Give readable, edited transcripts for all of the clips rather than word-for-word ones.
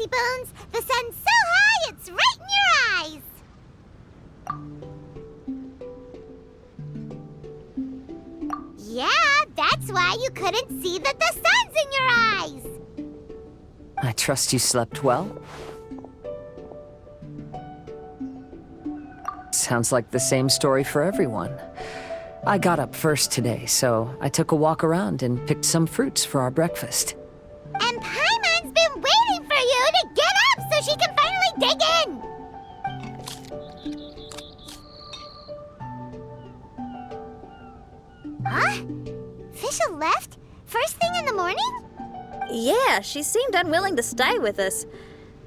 lazy bones. The sun's so high, it's right in your eyes. Yeah, that's why you couldn't see that the sun's in your eyes. I trust you slept well? Sounds like the same story for everyone. I got up first today, so I took a walk around and picked some fruits for our breakfast. And Paimon's been waiting for you to get up so she can finally dig in. Huh? Fisher left? First thing in the morning? Yeah, she seemed unwilling to stay with us.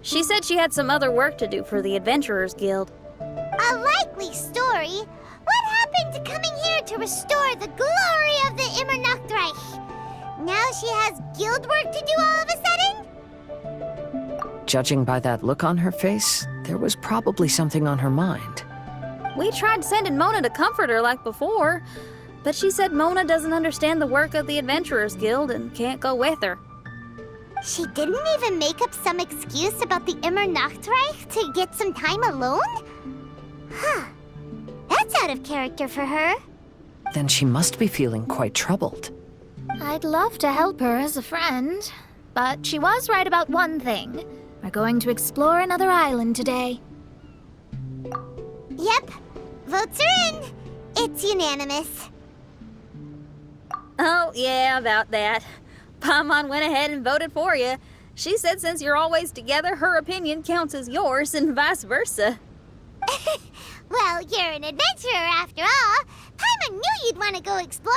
She said she had some other work to do for the Adventurers Guild. A likely story. What happened to coming here to restore the glory of the Immernachtreich? Now she has guild work to do all of a sudden? Judging by that look on her face, there was probably something on her mind. We tried sending Mona to comfort her like before, but she said Mona doesn't understand the work of the Adventurers Guild and can't go with her. She didn't even make up some excuse about the Immernachtreich to get some time alone? Huh. That's out of character for her. Then she must be feeling quite troubled. I'd love to help her as a friend, but she was right about one thing. We're going to explore another island today. Yep. Votes are in. It's unanimous. Oh, yeah, about that. Paimon went ahead and voted for you. She said since you're always together, her opinion counts as yours and vice versa. Well, you're an adventurer after all. Paimon knew you'd want to go exploring.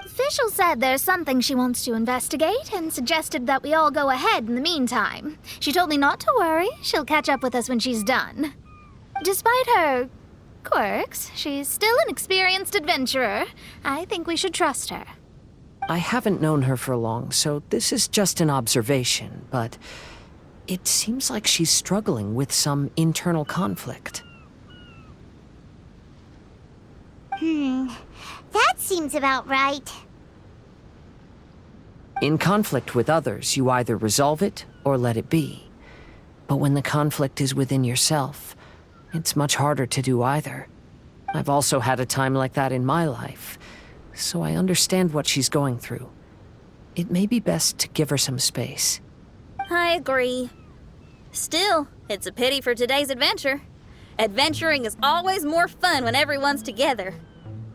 Fischl said there's something she wants to investigate and suggested that we all go ahead in the meantime. She told me not to worry. She'll catch up with us when she's done. Despite her quirks, she's still an experienced adventurer. I think we should trust her. I haven't known her for long, so this is just an observation, but it seems like she's struggling with some internal conflict. That seems about right. In conflict with others, you either resolve it or let it be. But when the conflict is within yourself, it's much harder to do either. I've also had a time like that in my life, so I understand what she's going through. It may be best to give her some space. I agree. Still, it's a pity for today's adventure. Adventuring is always more fun when everyone's together.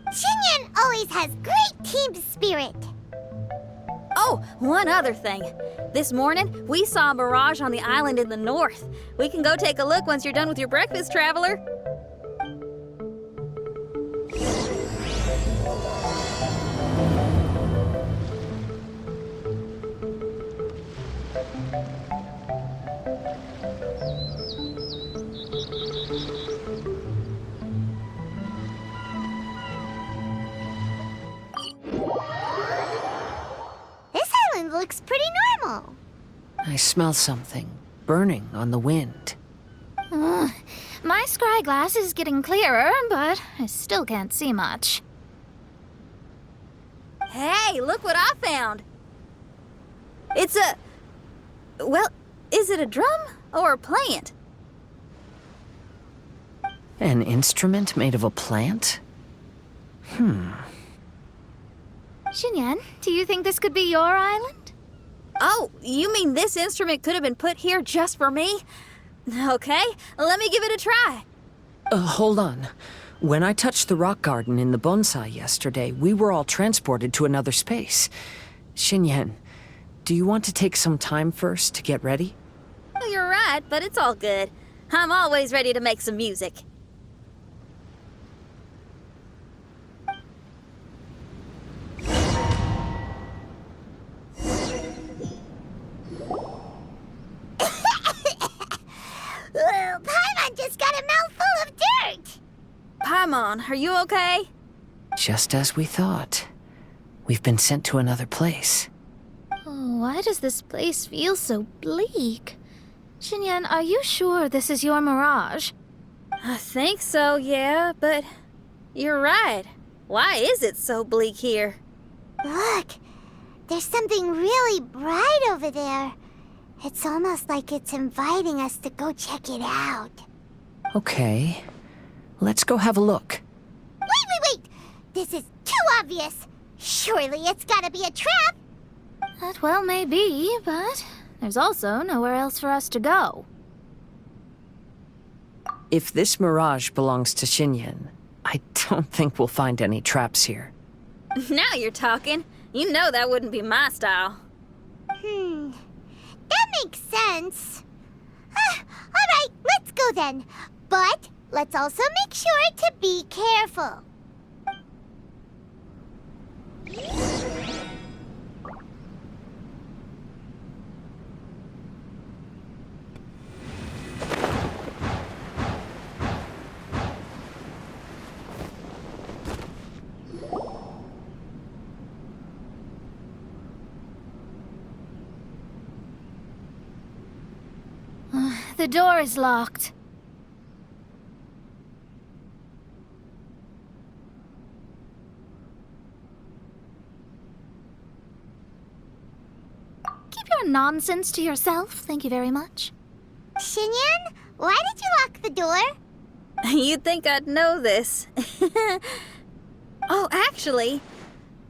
Xinyan always has great team spirit. Oh, one other thing. This morning, we saw a mirage on the island in the north. We can go take a look once you're done with your breakfast, traveler. Looks pretty normal. I smell something burning on the wind. My scry glass is getting clearer, but I still can't see much. Hey, look what I found. It's a... well, is it a drum or a plant? An instrument made of a plant? Xinyan, do you think this could be your island? Oh, you mean this instrument could have been put here just for me? Okay, let me give it a try. Hold on. When I touched the rock garden in the bonsai yesterday, we were all transported to another space. Xinyan, do you want to take some time first to get ready? Well, you're right, but it's all good. I'm always ready to make some music. Paimon just got a mouthful of dirt! Paimon, are you okay? Just as we thought. We've been sent to another place. Oh, why does this place feel so bleak? Xinyan, are you sure this is your mirage? I think so, yeah, but you're right. Why is it so bleak here? Look, there's something really bright over there. It's almost like it's inviting us to go check it out. Okay. Let's go have a look. Wait! This is too obvious. Surely it's gotta be a trap. That well may be, but there's also nowhere else for us to go. If this mirage belongs to Xinyan, I don't think we'll find any traps here. Now you're talking. You know that wouldn't be my style. That makes sense. Alright, let's go then. But let's also make sure to be careful. The door is locked. Keep your nonsense to yourself, thank you very much. Xinyan, why did you lock the door? You'd think I'd know this. Oh, actually,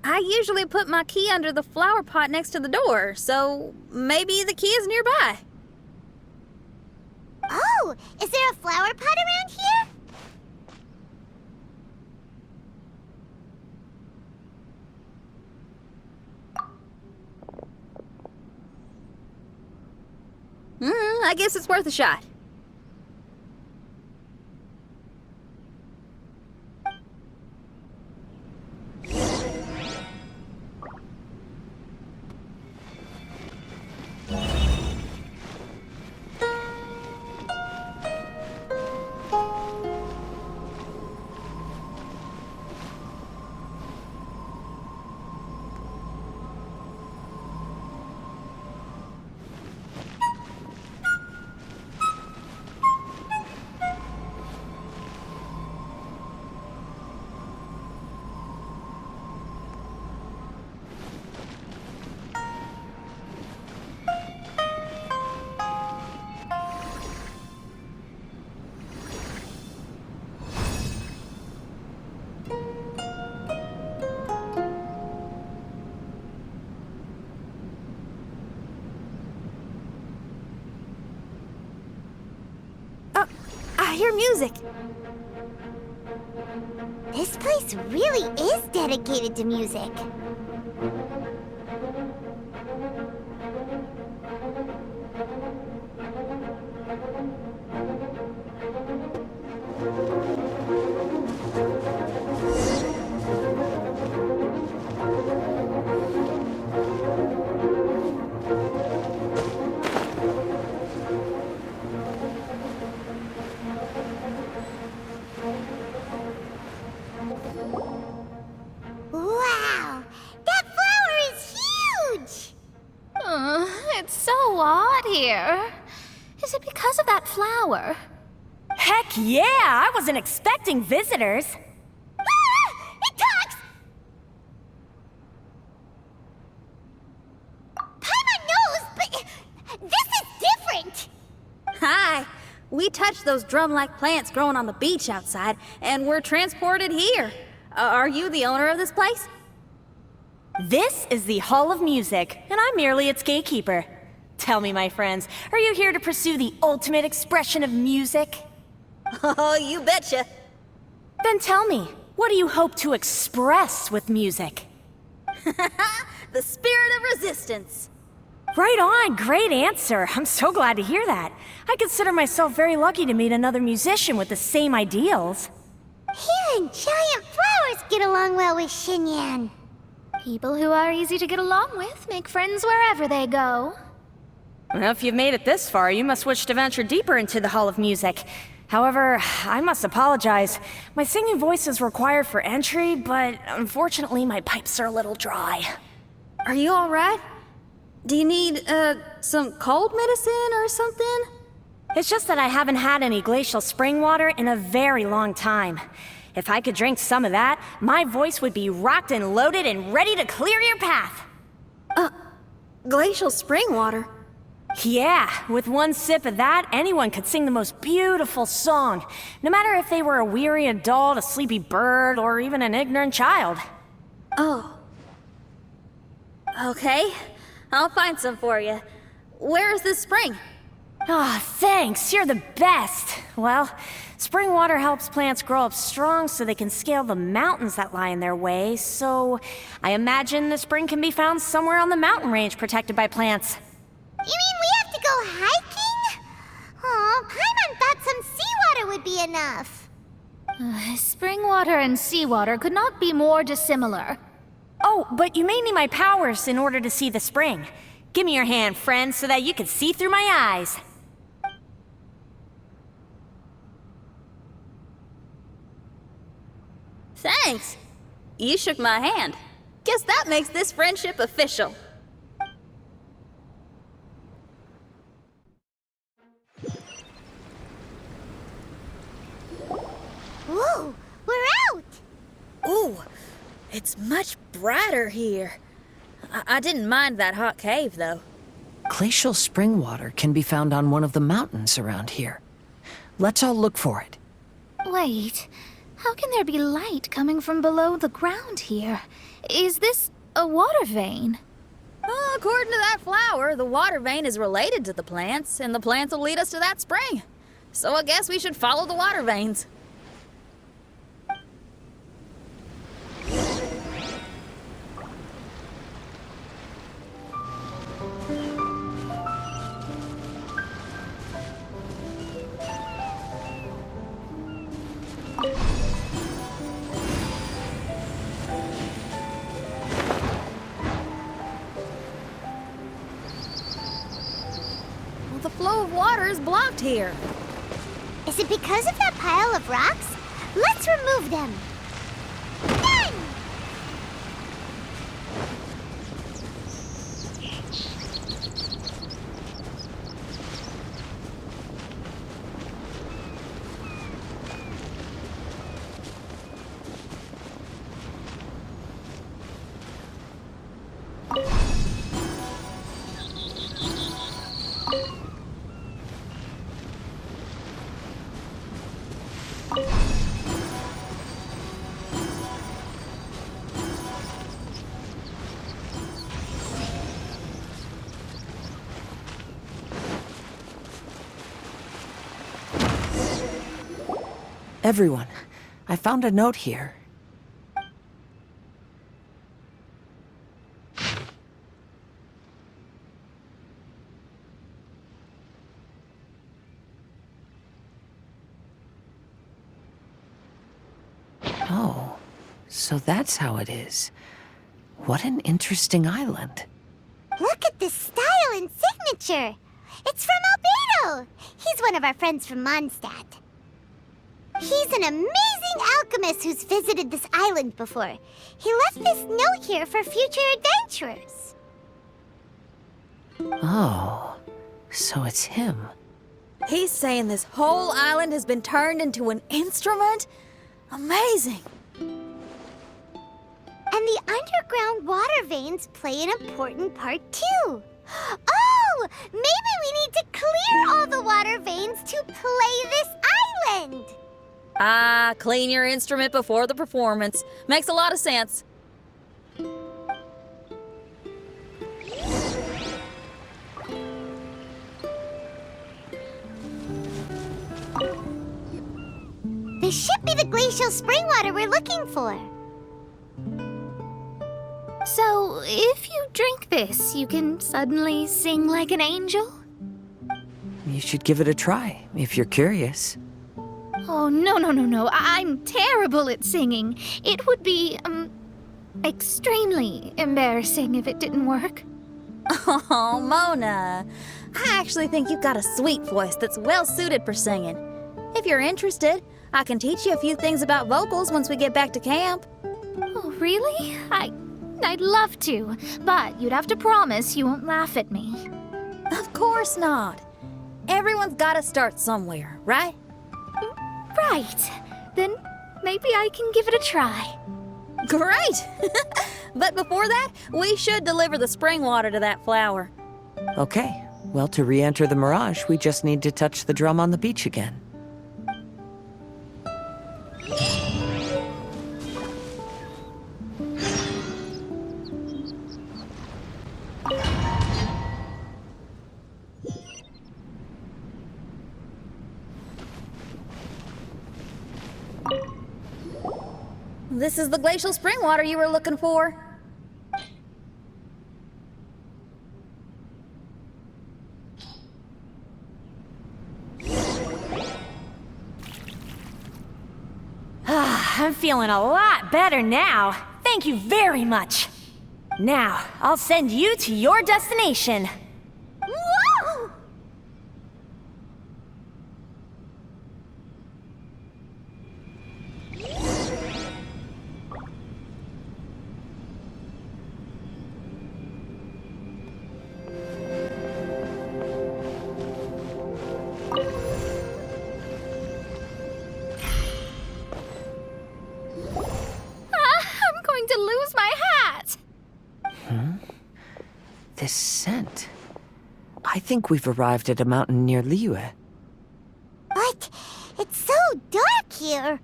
I usually put my key under the flower pot next to the door, so maybe the key is nearby. Oh, is there a flower pot around here? I guess it's worth a shot. I hear music. This place really is dedicated to music. Wow! That flower is huge! It's so odd here. Is it because of that flower? Heck yeah! I wasn't expecting visitors. Ah! It talks! Paimon knows, but this is different! Hi. We touched those drum-like plants growing on the beach outside, and we're transported here. Are you the owner of this place? This is the Hall of Music, and I'm merely its gatekeeper. Tell me, my friends, are you here to pursue the ultimate expression of music? Oh, you betcha. Then tell me, what do you hope to express with music? The spirit of resistance. Right on, great answer. I'm so glad to hear that. I consider myself very lucky to meet another musician with the same ideals. Even giant flowers get along well with Xinyan. People who are easy to get along with make friends wherever they go. Well, if you've made it this far, you must wish to venture deeper into the Hall of Music. However, I must apologize. My singing voice is required for entry, but unfortunately my pipes are a little dry. Are you all right? Do you need, some cold medicine or something? It's just that I haven't had any glacial spring water in a very long time. If I could drink some of that, my voice would be rocked and loaded and ready to clear your path. Glacial spring water? Yeah, with one sip of that, anyone could sing the most beautiful song, no matter if they were a weary adult, a sleepy bird, or even an ignorant child. Oh. Okay, I'll find some for you. Where is this spring? Ah, thanks, you're the best. Well, spring water helps plants grow up strong so they can scale the mountains that lie in their way, so I imagine the spring can be found somewhere on the mountain range protected by plants. You mean we have to go hiking? Oh, Paimon thought some seawater would be enough. Spring water and seawater could not be more dissimilar. Oh, but you may need my powers in order to see the spring. Give me your hand, friend, so that you can see through my eyes. Thanks. You shook my hand. Guess that makes this friendship official. Whoa, we're out! Ooh, it's much brighter here. I didn't mind that hot cave, though. Glacial spring water can be found on one of the mountains around here. Let's all look for it. Wait, how can there be light coming from below the ground here? Is this a water vein? Well, according to that flower, the water vein is related to the plants, and the plants will lead us to that spring. So I guess we should follow the water veins. The flow of water is blocked here. Is it because of that pile of rocks? Let's remove them. Done! Everyone, I found a note here. Oh, so that's how it is. What an interesting island. Look at this style and signature. It's from Albedo. He's one of our friends from Mondstadt. He's an amazing alchemist who's visited this island before. He left this note here for future adventurers. Oh, so it's him. He's saying this whole island has been turned into an instrument? Amazing! And the underground water veins play an important part too. Oh, maybe we need to clear all the water veins to play this island. Ah, clean your instrument before the performance. Makes a lot of sense. This should be the glacial spring water we're looking for. So, if you drink this, you can suddenly sing like an angel? You should give it a try, if you're curious. Oh, no. I'm terrible at singing. It would be, extremely embarrassing if it didn't work. Oh, Mona. I actually think you've got a sweet voice that's well suited for singing. If you're interested, I can teach you a few things about vocals once we get back to camp. Oh, really? I'd love to, but you'd have to promise you won't laugh at me. Of course not. Everyone's got to start somewhere, right? Right. Then maybe I can give it a try. Great! But before that, we should deliver the spring water to that flower. Okay, well, to re-enter the mirage, we just need to touch the drum on the beach again. This is the glacial spring water you were looking for. I'm feeling a lot better now. Thank you very much. Now, I'll send you to your destination. Whoa! I'm going to lose my hat. This scent. I think we've arrived at a mountain near Liyue. But it's so dark here.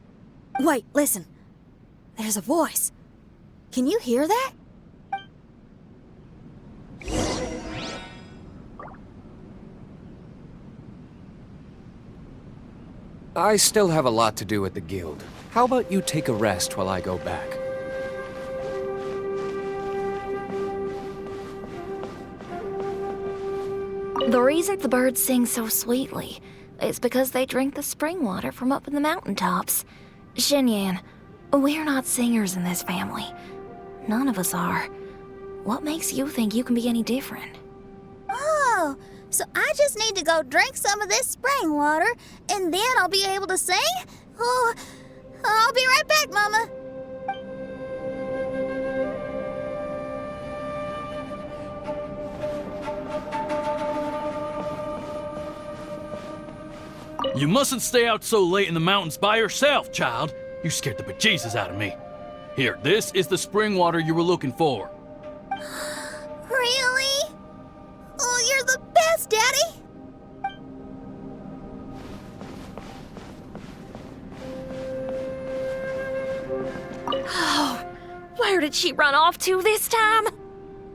Wait, listen. There's a voice. Can you hear that? I still have a lot to do at the guild. How about you take a rest while I go back? The reason the birds sing so sweetly is because they drink the spring water from up in the mountaintops. Xinyan, we're not singers in this family. None of us are. What makes you think you can be any different? Oh, so I just need to go drink some of this spring water, and then I'll be able to sing? Oh, I'll be right back, Mama. You mustn't stay out so late in the mountains by yourself, child. You scared the bejesus out of me. Here, this is the spring water you were looking for. Really? Oh, you're the best, Daddy. Where did she run off to this time?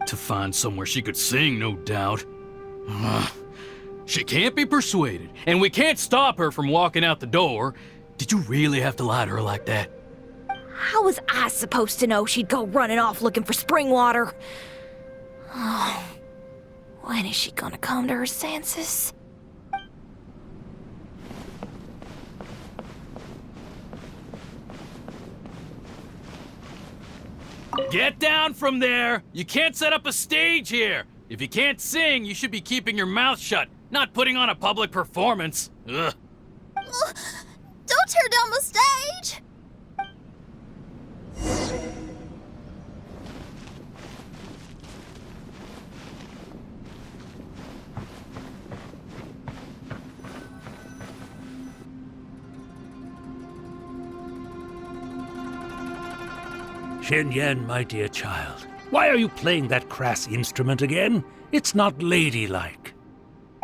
To find somewhere she could sing, no doubt. She can't be persuaded, and we can't stop her from walking out the door. Did you really have to lie to her like that? How was I supposed to know she'd go running off looking for spring water? Oh, when is she gonna come to her senses? Get down from there! You can't set up a stage here! If you can't sing, you should be keeping your mouth shut, not putting on a public performance. Ugh. Don't tear down the stage. Xinyan, my dear child, why are you playing that crass instrument again? It's not ladylike.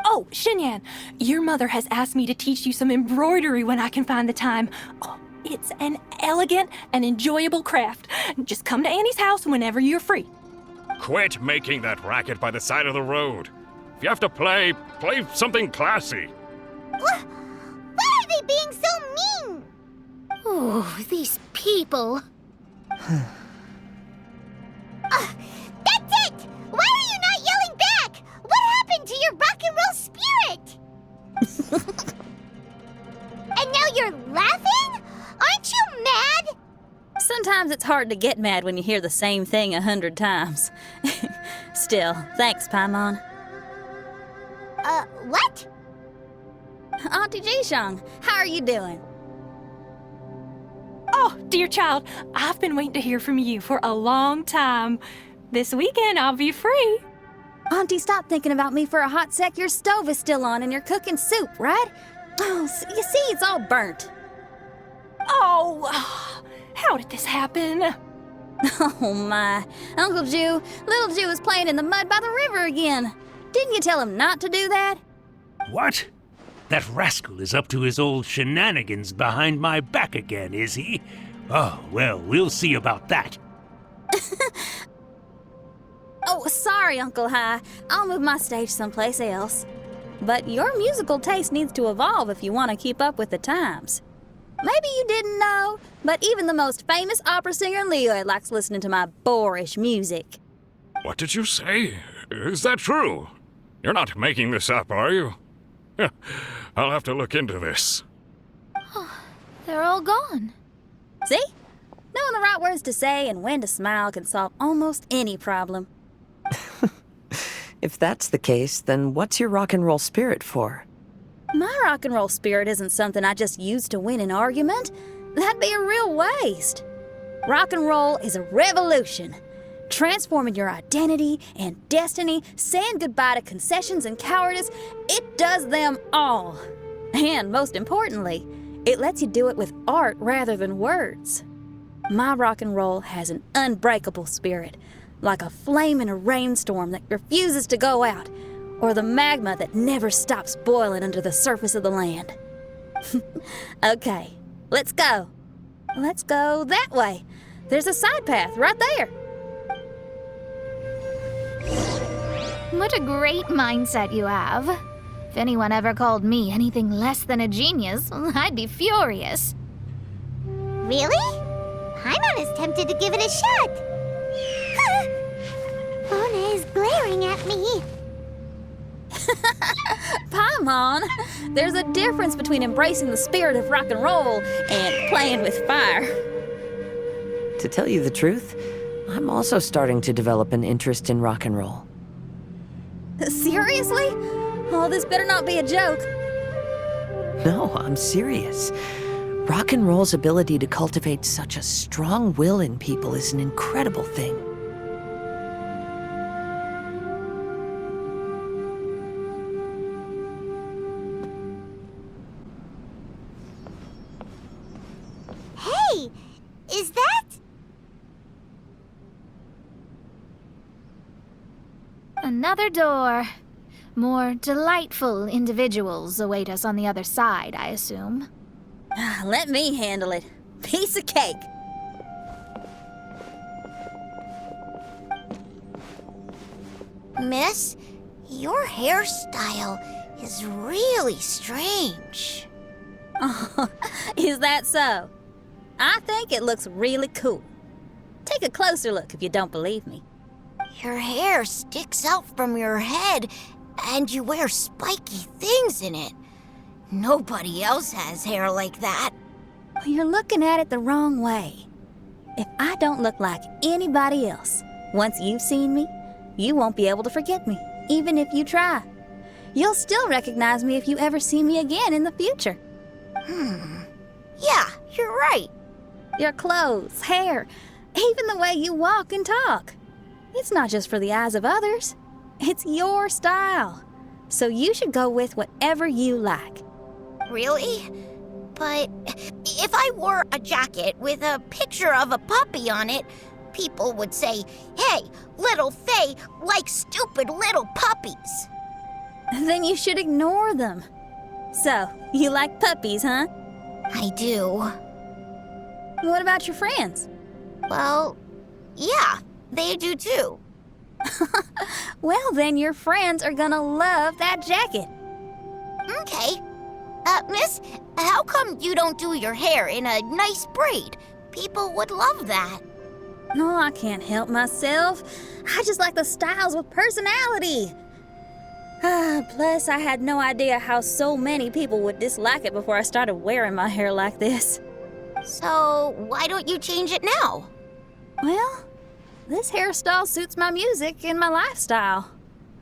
Oh, Xinyan, your mother has asked me to teach you some embroidery when I can find the time. Oh, it's an elegant and enjoyable craft. Just come to Annie's house whenever you're free. Quit making that racket by the side of the road. If you have to play something classy. Why are they being so mean? Oh, these people. That's it! Why are you not yelling back? What happened to your rock and roll spirit? And now you're laughing? Aren't you mad? Sometimes it's hard to get mad when you hear the same thing 100 times. Still, thanks, Paimon. What? Auntie Jishang, how are you doing? Oh, dear child, I've been waiting to hear from you for a long time. This weekend, I'll be free. Auntie, stop thinking about me for a hot sec. Your stove is still on and you're cooking soup, right? Oh, you see, it's all burnt. Oh, how did this happen? Oh my, Uncle Jew, little Jew is playing in the mud by the river again. Didn't you tell him not to do that? What? That rascal is up to his old shenanigans behind my back again, is he? Oh, well, we'll see about that. Oh, sorry, Uncle High. I'll move my stage someplace else. But your musical taste needs to evolve if you want to keep up with the times. Maybe you didn't know, but even the most famous opera singer Leo likes listening to my boorish music. What did you say? Is that true? You're not making this up, are you? I'll have to look into this. They're all gone. See? Knowing the right words to say and when to smile can solve almost any problem. If that's the case, then what's your rock and roll spirit for? My rock and roll spirit isn't something I just use to win an argument. That'd be a real waste. Rock and roll is a revolution. Transforming your identity and destiny, saying goodbye to concessions and cowardice, it does them all. And most importantly, it lets you do it with art rather than words. My rock and roll has an unbreakable spirit, like a flame in a rainstorm that refuses to go out, or the magma that never stops boiling under the surface of the land. Okay, let's go. Let's go that way. There's a side path right there. What a great mindset you have. If anyone ever called me anything less than a genius, I'd be furious. Really? I'm almost tempted to give it a shot. Mona is glaring at me. Paimon, there's a difference between embracing the spirit of rock and roll and playing with fire. To tell you the truth, I'm also starting to develop an interest in rock and roll. Seriously? Oh, this better not be a joke. No, I'm serious. Rock and roll's ability to cultivate such a strong will in people is an incredible thing. Hey, is that? Another door. More delightful individuals await us on the other side, I assume. Let me handle it. Piece of cake. Miss, your hairstyle is really strange. Oh, is that so? I think it looks really cool. Take a closer look if you don't believe me. Your hair sticks out from your head, and you wear spiky things in it. Nobody else has hair like that. You're looking at it the wrong way. If I don't look like anybody else, once you've seen me, you won't be able to forget me, even if you try. You'll still recognize me if you ever see me again in the future. Yeah, you're right. Your clothes, hair, even the way you walk and talk. It's not just for the eyes of others. It's your style. So you should go with whatever you like. Really? But if I wore a jacket with a picture of a puppy on it, people would say, "Hey, little Faye likes stupid little puppies." Then you should ignore them. So, you like puppies, huh? I do. What about your friends? Well, yeah, they do too. Well, then your friends are gonna love that jacket. Okay. Miss, how come you don't do your hair in a nice braid? People would love that. No, I can't help myself. I just like the styles with personality. Plus, I had no idea how so many people would dislike it before I started wearing my hair like this. So, why don't you change it now? Well, this hairstyle suits my music and my lifestyle.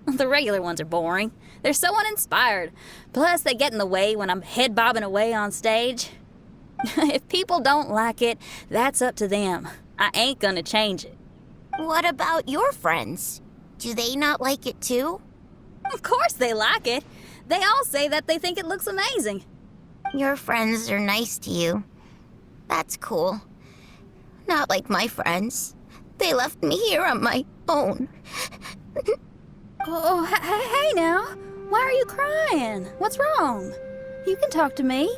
The regular ones are boring. They're so uninspired. Plus, they get in the way when I'm head bobbing away on stage. If people don't like it, that's up to them. I ain't gonna change it. What about your friends? Do they not like it too? Of course they like it. They all say that they think it looks amazing. Your friends are nice to you. That's cool. Not like my friends. They left me here on my own. Oh, hey now. Why are you crying? What's wrong? You can talk to me.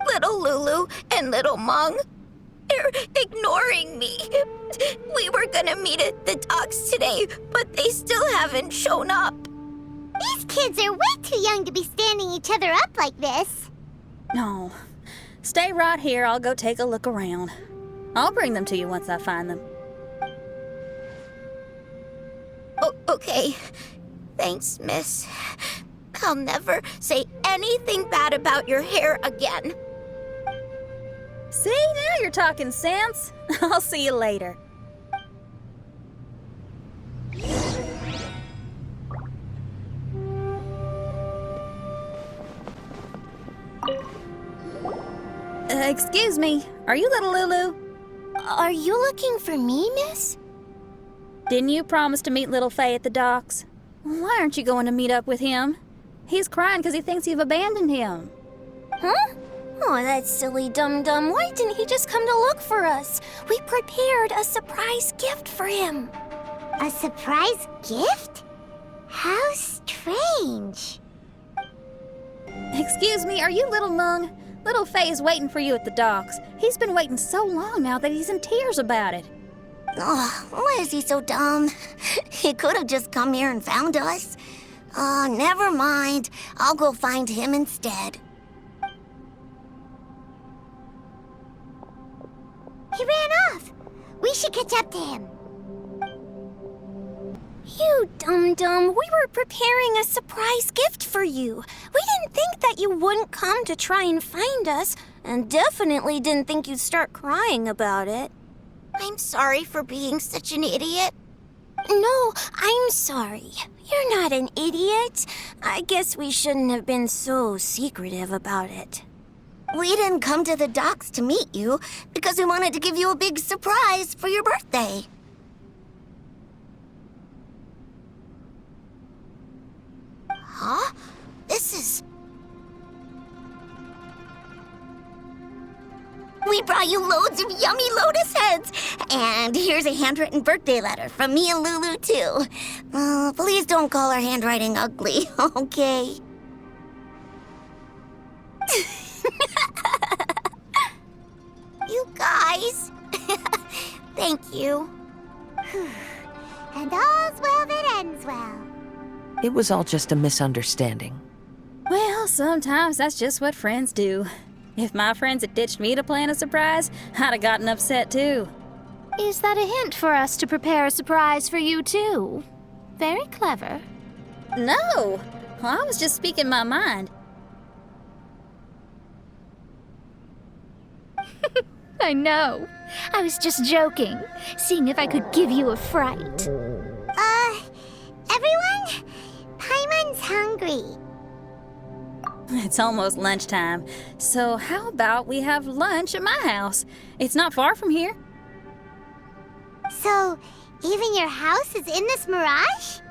Little Lulu and little Mung, they're ignoring me. We were gonna meet at the docks today, but they still haven't shown up. These kids are way too young to be standing each other up like this. No. Stay right here. I'll go take a look around. I'll bring them to you once I find them. Oh, okay. Thanks, miss. I'll never say anything bad about your hair again. See, now you're talking sense. I'll see you later. Excuse me, are you little Lulu? Are you looking for me, miss? Didn't you promise to meet little Faye at the docks? Why aren't you going to meet up with him? He's crying because he thinks you've abandoned him. Huh? Oh, that silly dum-dum. Why didn't he just come to look for us? We prepared a surprise gift for him. A surprise gift? How strange. Excuse me, are you little Mung? Little Faye is waiting for you at the docks. He's been waiting so long now that he's in tears about it. Oh, why is he so dumb? He could have just come here and found us. Oh, never mind. I'll go find him instead. He ran off. We should catch up to him. You dum-dum, we were preparing a surprise gift for you. We didn't think that you wouldn't come to try and find us, and definitely didn't think you'd start crying about it. I'm sorry for being such an idiot. No, I'm sorry. You're not an idiot. I guess we shouldn't have been so secretive about it. We didn't come to the docks to meet you because we wanted to give you a big surprise for your birthday. Huh? This is... We brought you loads of yummy lotus heads! And here's a handwritten birthday letter from me and Lulu, too. Please don't call our handwriting ugly, okay? You guys! Thank you. And all's well that ends well. It was all just a misunderstanding. Well, sometimes that's just what friends do. If my friends had ditched me to plan a surprise, I'd have gotten upset too. Is that a hint for us to prepare a surprise for you, too? Very clever. No! I was just speaking my mind. I know. I was just joking, seeing if I could give you a fright. Everyone? Paimon's hungry. It's almost lunchtime, so how about we have lunch at my house? It's not far from here. So, even your house is in this mirage?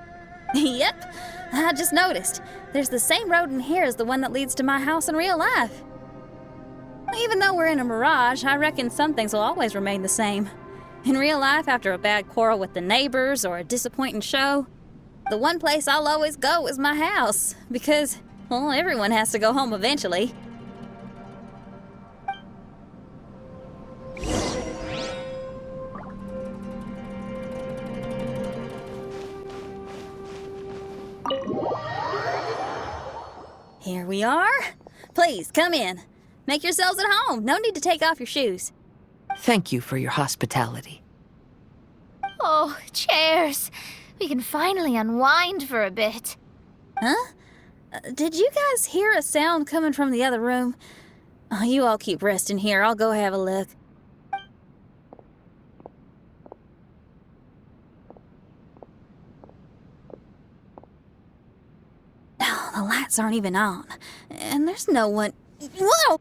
Yep, I just noticed. There's the same road in here as the one that leads to my house in real life. Even though we're in a mirage, I reckon some things will always remain the same. In real life, after a bad quarrel with the neighbors or a disappointing show, the one place I'll always go is my house, because, well, everyone has to go home eventually. Here we are. Please, come in. Make yourselves at home. No need to take off your shoes. Thank you for your hospitality. Oh, chairs. We can finally unwind for a bit. Huh? Did you guys hear a sound coming from the other room? Oh, you all keep resting here. I'll go have a look. Oh, the lights aren't even on. And there's no one... Whoa!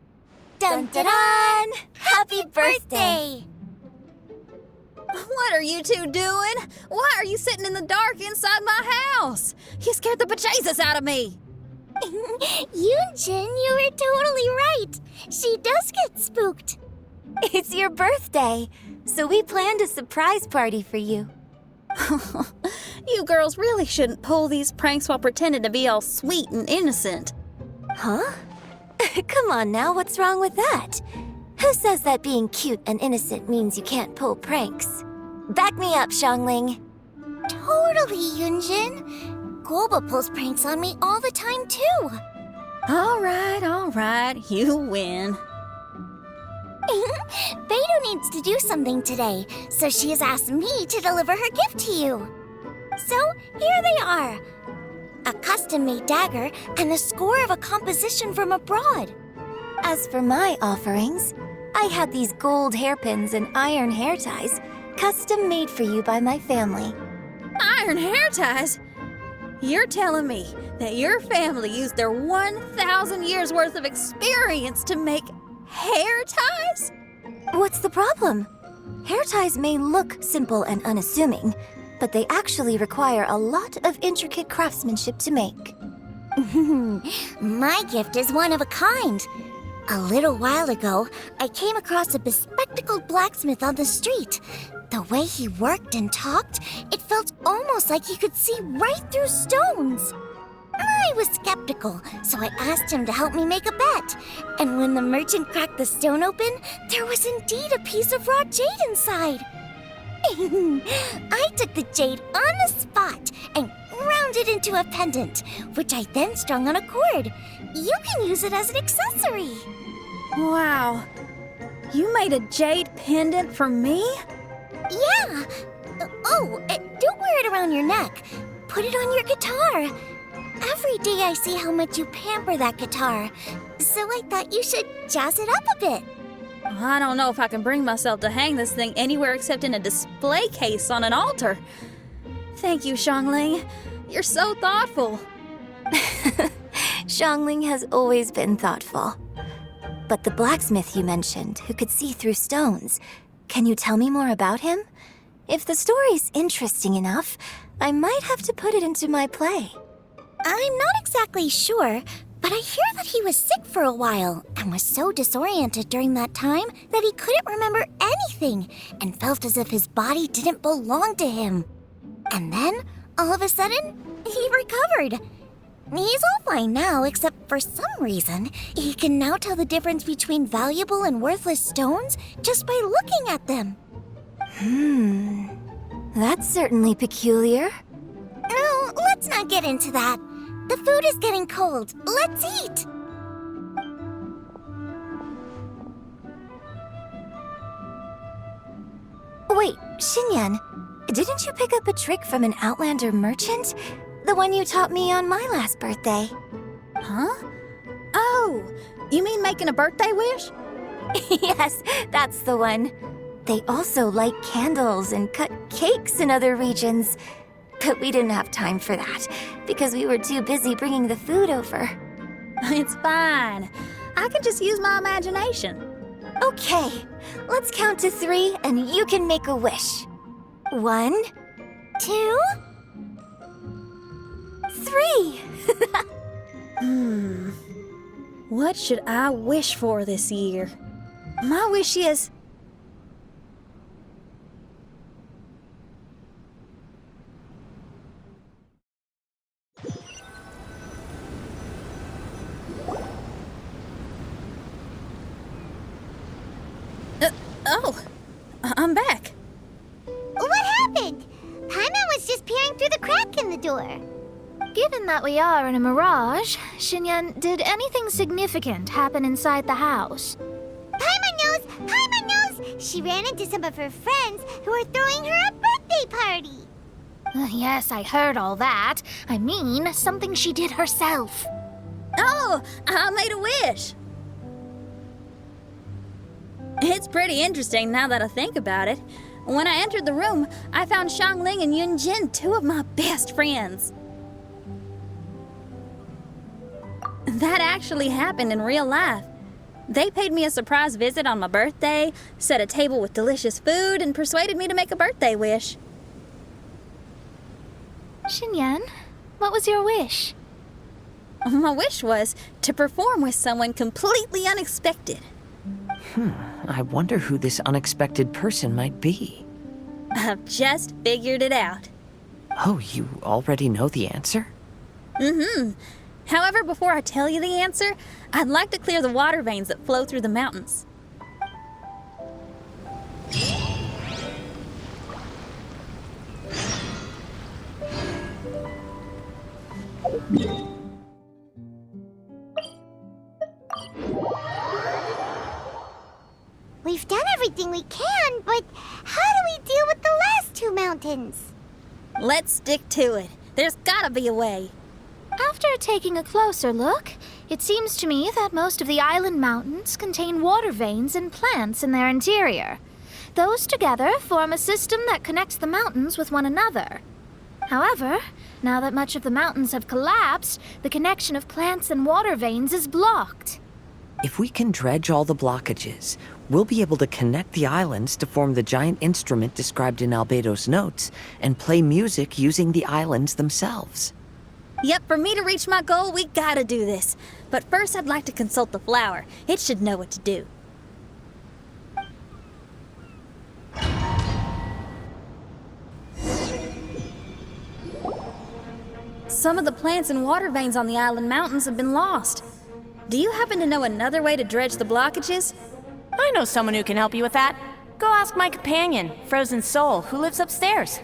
Dun-dun-dun! Happy birthday! What are you two doing? Why are you sitting in the dark inside my house? You scared the bejesus out of me. Yoonjin, you were totally right. She does get spooked. It's your birthday. so we planned a surprise party for you. You girls really shouldn't pull these pranks while pretending to be all sweet and innocent. Huh? Come on now, what's wrong with that? Who says that being cute and innocent means you can't pull pranks? Back me up, Xiangling. Totally, Yunjin. Guoba pulls pranks on me all the time, too. All right, you win. Beidou needs to do something today, so she has asked me to deliver her gift to you. So, here they are. A custom-made dagger and the score of a composition from abroad. As for my offerings, I had these gold hairpins and iron hair ties, custom made for you by my family. Iron hair ties? You're telling me that your family used their 1,000 years worth of experience to make hair ties? What's the problem? Hair ties may look simple and unassuming, but they actually require a lot of intricate craftsmanship to make. My gift is one of a kind. A little while ago, I came across a bespectacled blacksmith on the street. The way he worked and talked, it felt almost like he could see right through stones. I was skeptical, so I asked him to help me make a bet. And when the merchant cracked the stone open, there was indeed a piece of raw jade inside. I took the jade on the spot and ground it into a pendant, which I then strung on a cord. You can use it as an accessory. Wow. You made a jade pendant for me? Yeah. Don't wear it around your neck. Put it on your guitar. Every day I see how much you pamper that guitar, so I thought you should jazz it up a bit. I don't know if I can bring myself to hang this thing anywhere except in a display case on an altar. Thank you, Xiangling. You're so thoughtful. Xiangling has always been thoughtful. But the blacksmith you mentioned, who could see through stones, can you tell me more about him? If the story's interesting enough, I might have to put it into my play. I'm not exactly sure, but I hear that he was sick for a while and was so disoriented during that time that he couldn't remember anything and felt as if his body didn't belong to him. And then, all of a sudden, he recovered. He's all fine now, except for some reason, he can now tell the difference between valuable and worthless stones just by looking at them. That's certainly peculiar. No, let's not get into that. The food is getting cold. Let's eat! Wait, Xinyan, didn't you pick up a trick from an Outlander merchant? The one you taught me on my last birthday. Huh? Oh, you mean making a birthday wish? Yes, that's the one. They also light candles and cut cakes in other regions. But we didn't have time for that, because we were too busy bringing the food over. It's fine. I can just use my imagination. Okay, let's count to 3 and you can make a wish. 1, 2, 3. What should I wish for this year? My wish is... I'm back. What happened? Paimon was just peering through the crack in the door. Given that we are in a mirage, Xinyan, did anything significant happen inside the house? Paimon knows! Paimon knows! She ran into some of her friends who were throwing her a birthday party. Yes, I heard all that. I mean, something she did herself. Oh, I made a wish. It's pretty interesting now that I think about it. When I entered the room, I found Xiangling and Yunjin, 2 of my best friends. That actually happened in real life. They paid me a surprise visit on my birthday, set a table with delicious food, and persuaded me to make a birthday wish. Xinyan, what was your wish? My wish was to perform with someone completely unexpected. I wonder who this unexpected person might be. I've just figured it out. Oh, you already know the answer? Mm-hmm. However, before I tell you the answer, I'd like to clear the water veins that flow through the mountains. We've done everything we can, but how do we deal with the last two mountains? Let's stick to it. There's gotta be a way. After taking a closer look, it seems to me that most of the island mountains contain water veins and plants in their interior. Those together form a system that connects the mountains with one another. However, now that much of the mountains have collapsed, the connection of plants and water veins is blocked. If we can dredge all the blockages, we'll be able to connect the islands to form the giant instrument described in Albedo's notes and play music using the islands themselves. Yep, for me to reach my goal, we gotta do this. But first, I'd like to consult the flower. It should know what to do. Some of the plants and water veins on the island mountains have been lost. Do you happen to know another way to dredge the blockages? I know someone who can help you with that. Go ask my companion, Frozen Soul, who lives upstairs.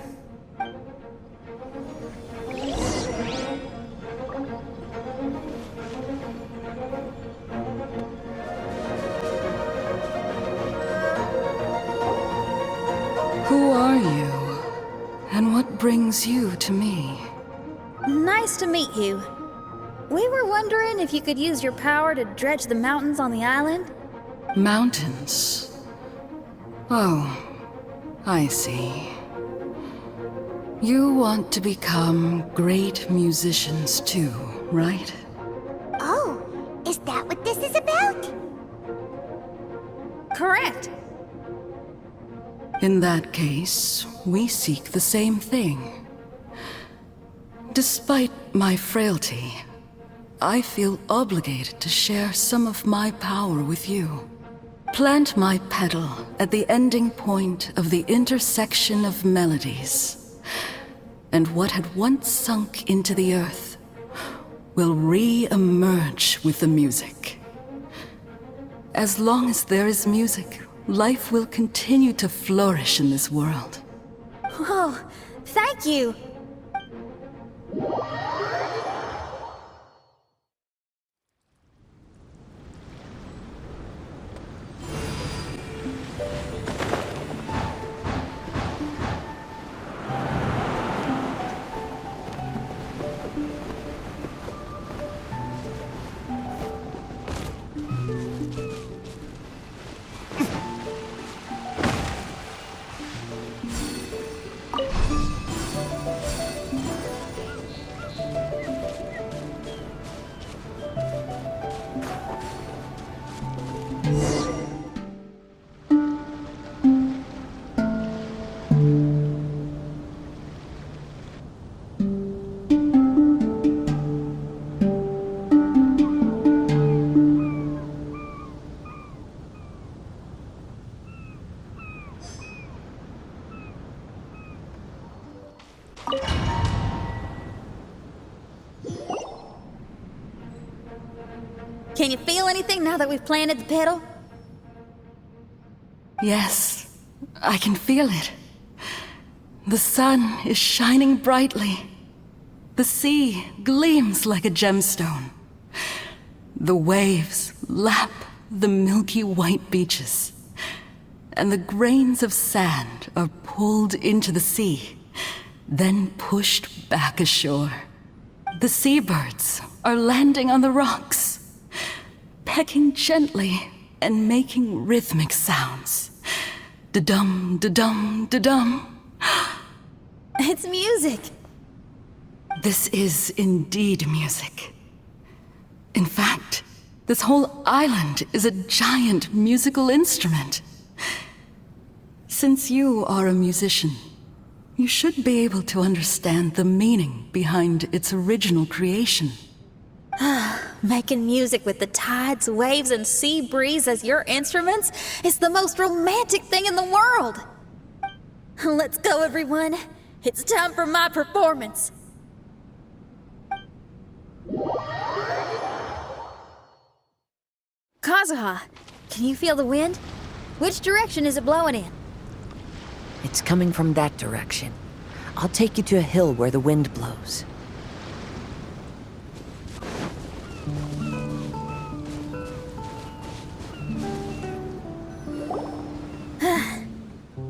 Who are you? And what brings you to me? Nice to meet you. We were wondering if you could use your power to dredge the mountains on the island? Mountains. Oh, I see. You want to become great musicians too, right? Oh, is that what this is about? Correct. In that case, we seek the same thing. Despite my frailty, I feel obligated to share some of my power with you. Plant my petal at the ending point of the intersection of melodies, and what had once sunk into the earth will re-emerge with the music. As long as there is music, life will continue to flourish in this world. Oh, thank you. Can you feel anything now that we've planted the petal? Yes, I can feel it. The sun is shining brightly. The sea gleams like a gemstone. The waves lap the milky white beaches, and the grains of sand are pulled into the sea, then pushed back ashore. The seabirds are landing on the rocks, pecking gently and making rhythmic sounds. Da-dum, da-dum, da-dum. It's music. This is indeed music. In fact, this whole island is a giant musical instrument. Since you are a musician, you should be able to understand the meaning behind its original creation. Making music with the tides, waves, and sea breeze as your instruments is the most romantic thing in the world. Let's go, everyone. It's time for my performance. Kazuha, can you feel the wind? Which direction is it blowing in? It's coming from that direction. I'll take you to a hill where the wind blows.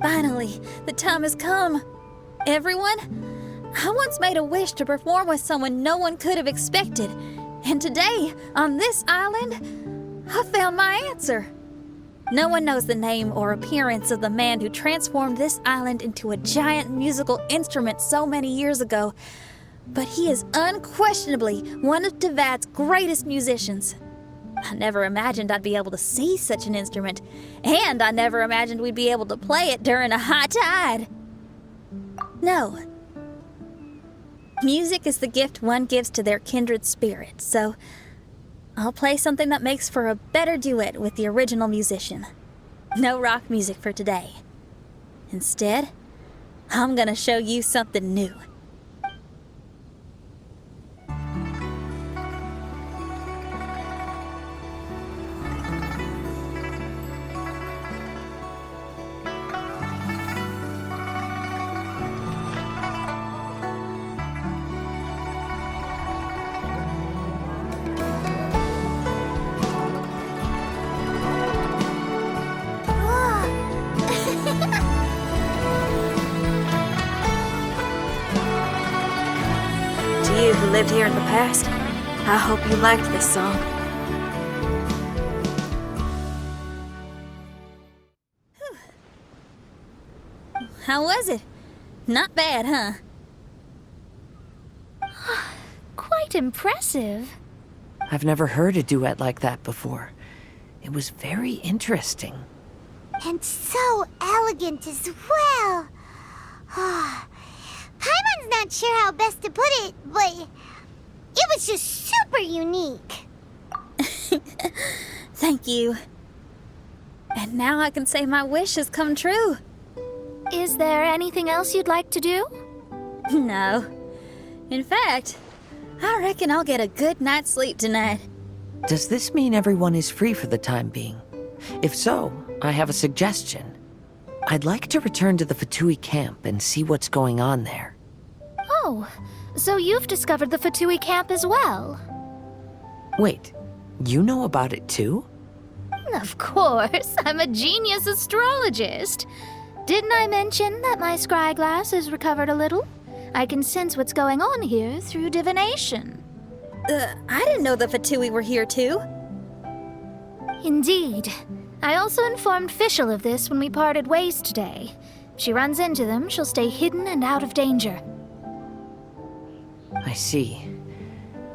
Finally, the time has come. Everyone, I once made a wish to perform with someone no one could have expected. And today, on this island, I found my answer. No one knows the name or appearance of the man who transformed this island into a giant musical instrument so many years ago, but he is unquestionably one of Teyvat's greatest musicians. I never imagined I'd be able to see such an instrument, and I never imagined we'd be able to play it during a high tide. No. Music is the gift one gives to their kindred spirit, so I'll play something that makes for a better duet with the original musician. No rock music for today. Instead, I'm gonna show you something new. To you who lived here in the past, I hope you liked this song. How was it? Not bad, huh? Quite impressive. I've never heard a duet like that before. It was very interesting. And so elegant as well. Paimon's not sure how best to put it, but it was just super unique. Thank you. And now I can say my wish has come true. Is there anything else you'd like to do? No. In fact, I reckon I'll get a good night's sleep tonight. Does this mean everyone is free for the time being? If so, I have a suggestion. I'd like to return to the Fatui camp and see what's going on there. Oh, so you've discovered the Fatui camp as well? Wait, you know about it too? Of course, I'm a genius astrologist. Didn't I mention that my scry glass has recovered a little? I can sense what's going on here through divination. I didn't know the Fatui were here too. Indeed. I also informed Fischl of this when we parted ways today. If she runs into them, she'll stay hidden and out of danger. I see.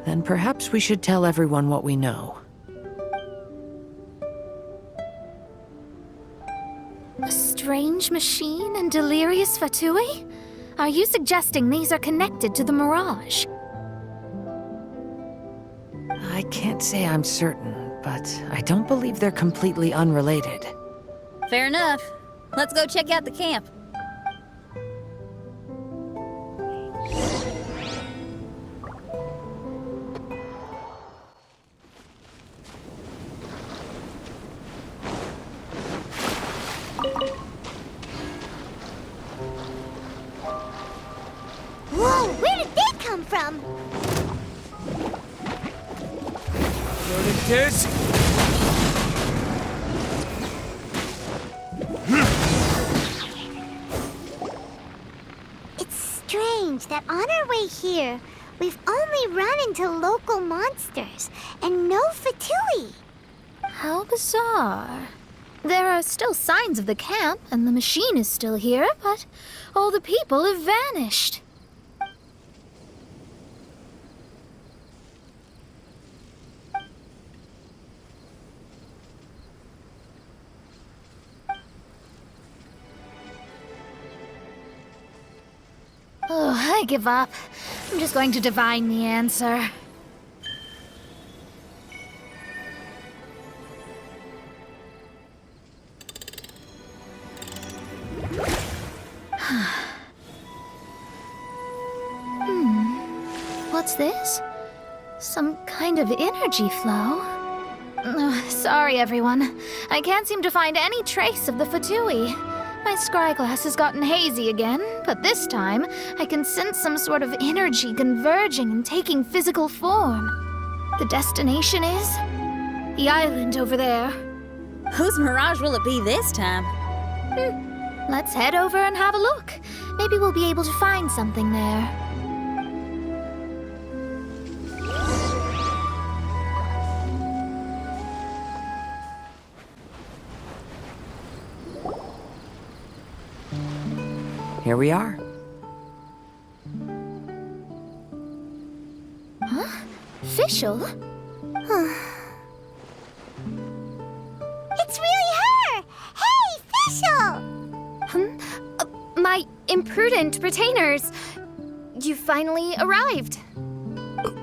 Then perhaps we should tell everyone what we know. A strange machine and delirious Fatui? Are you suggesting these are connected to the Mirage? I can't say I'm certain, but I don't believe they're completely unrelated. Fair enough. Let's go check out the camp. Whoa, where did they come from? It's strange that on our way here, we've only run into local monsters and no Fatui. How bizarre. There are still signs of the camp, and the machine is still here, but all the people have vanished. Oh, I give up. I'm just going to divine the answer. What's this? Some kind of energy flow. Sorry, everyone. I can't seem to find any trace of the Fatui. My scryglass has gotten hazy again, but this time I can sense some sort of energy converging and taking physical form. The destination is the island over there. Whose mirage will it be this time? Let's head over and have a look. Maybe we'll be able to find something there. Here we are. Huh? Fischl? It's really her! Hey, Fischl! My imprudent retainers. You finally arrived.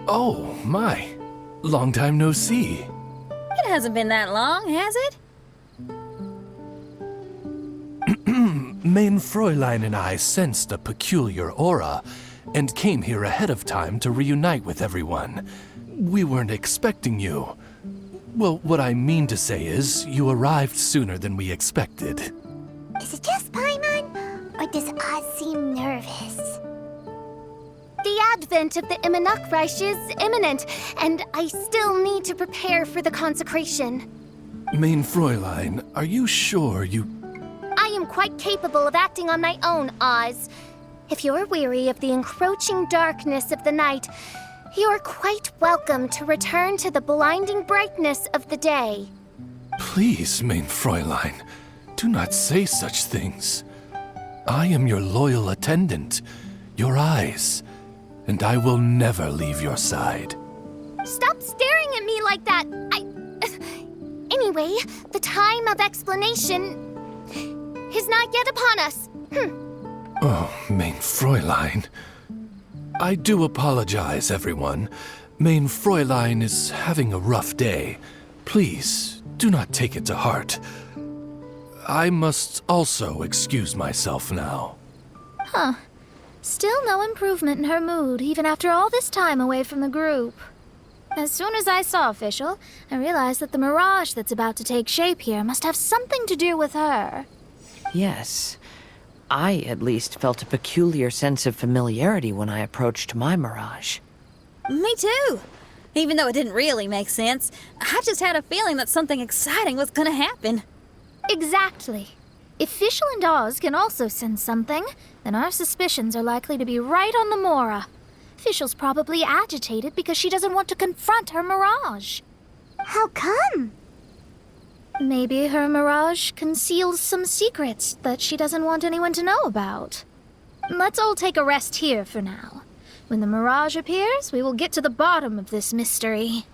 Oh, my. Long time no see. It hasn't been that long, has it? Main Fräulein and I sensed a peculiar aura and came here ahead of time to reunite with everyone. We weren't expecting you. Well, what I mean to say is, you arrived sooner than we expected. Is it just Paimon? Or does Oz seem nervous? The advent of the Immernachtreich is imminent, and I still need to prepare for the consecration. Main Fräulein, are you sure you... I am quite capable of acting on my own, Oz. If you're weary of the encroaching darkness of the night, you're quite welcome to return to the blinding brightness of the day. Please, Main Fräulein, do not say such things. I am your loyal attendant, your eyes, and I will never leave your side. Stop staring at me like that! Anyway, the time of explanation is not yet upon us. Oh, Main Fräulein. I do apologize, everyone. Main Fräulein is having a rough day. Please, do not take it to heart. I must also excuse myself now. Still no improvement in her mood, even after all this time away from the group. As soon as I saw Fischl, I realized that the mirage that's about to take shape here must have something to do with her. Yes. I, at least, felt a peculiar sense of familiarity when I approached my mirage. Me too. Even though it didn't really make sense, I just had a feeling that something exciting was gonna happen. Exactly. If Fischl and Oz can also sense something, then our suspicions are likely to be right on the Mora. Fischl's probably agitated because she doesn't want to confront her mirage. How come? Maybe her mirage conceals some secrets that she doesn't want anyone to know about. Let's all take a rest here for now. When the mirage appears, we will get to the bottom of this mystery.